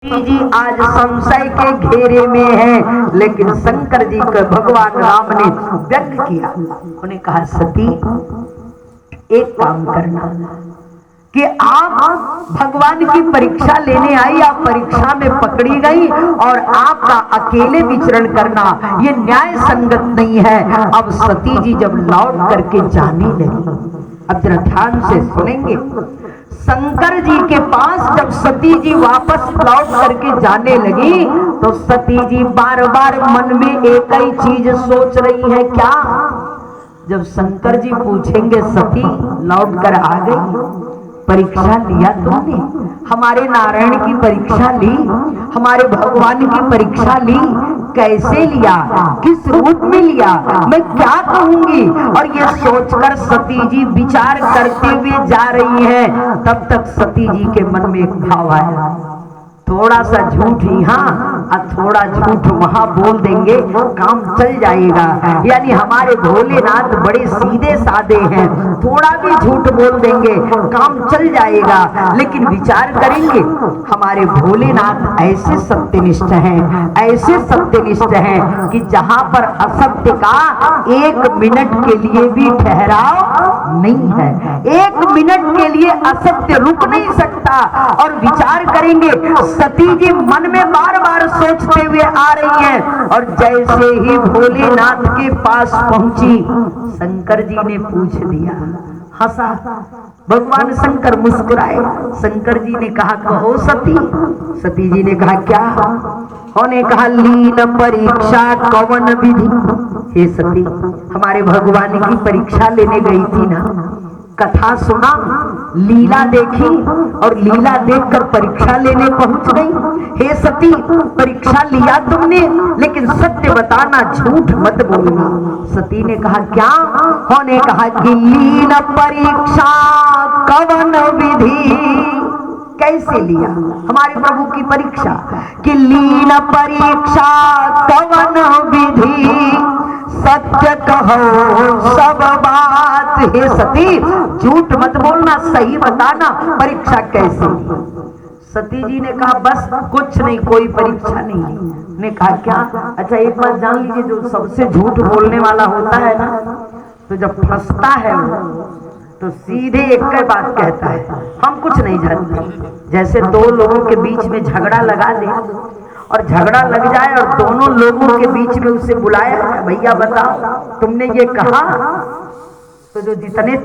जी आज संशय के घेरे में है, लेकिन शंकर जी को भगवान राम ने व्यक्त किया। उन्हें कहा सती एक काम करना कि आप भगवान की परीक्षा लेने आई, आप परीक्षा में पकड़ी गई और आपका अकेले विचरण करना ये न्याय संगत नहीं है। अब सती जी जब लौट करके जाने लगी, अब जरा ध्यान से सुनेंगे, शंकर जी के पास जब सती जी वापस लौट करके जाने लगी तो सती जी बार बार मन में एक ही चीज सोच रही है। क्या? जब शंकर जी पूछेंगे सती लौट कर आ गई, परीक्षा लिया तुमने, हमारे नारायण की परीक्षा ली, हमारे भगवान की परीक्षा ली, कैसे लिया, किस रूप में लिया, मैं क्या कहूंगी? और ये सोचकर सती जी विचार करते हुए जा रही हैं। तब तक सती जी के मन में एक भाव आया, थोड़ा सा झूठ यहाँ और थोड़ा झूठ वहां बोल देंगे, काम चल जाएगा। यानी हमारे भोलेनाथ बड़े सीधे साधे हैं, थोड़ा भी झूठ बोल देंगे काम चल जाएगा। लेकिन विचार करेंगे, हमारे भोलेनाथ ऐसे सत्यनिष्ठ हैं, ऐसे सत्यनिष्ठ हैं कि जहां पर असत्य का एक मिनट के लिए भी ठहराव नहीं है, एक मिनट के लिए असत्य रुक नहीं सकता। और विचार करेंगे, सती जी मन में बार बार सोचते हुए आ रही हैं और जैसे ही भोलेनाथ के पास पहुंची, शंकर जी ने पूछ दिया, हंसा। भगवान शंकर मुस्कुराए। शंकर जी ने कहा कहो सती। सती जी ने कहा क्या? उन्होंने कहा लीन परीक्षा कवन विधि। हे सती, हमारे भगवान की परीक्षा लेने गई थी ना, कथा सुना, लीला देखी और लीला देखकर परीक्षा लेने पहुंच गई। हे सती, परीक्षा लिया तुमने, लेकिन सत्य बताना, झूठ मत बोलना। सती ने कहा क्या? उन्होंने कहा कि लीन परीक्षा कवन विधि। कैसे लिया हमारे प्रभु की परीक्षा? कि लीन परीक्षा कवन विधि, सत्य कहो सब बात। हे सती, झूठ मत बोलना, सही बताना, परीक्षा कैसे? सती जी ने कहा बस कुछ नहीं, कोई परीक्षा नहीं। ने कहा क्या? अच्छा एक बात जान लीजिए, जो सबसे झूठ बोलने वाला होता है ना, तो जब फंसता है वो तो सीधे एक ही बात कहता है, हम कुछ नहीं जानते। जैसे दो लोगों के बीच में झगड़ा लगा दे और झगड़ा लग जाए और दोनों लोगों के बीच में उसे बुलाया, भैया बताओ तुमने ये कहा, तो जो जितने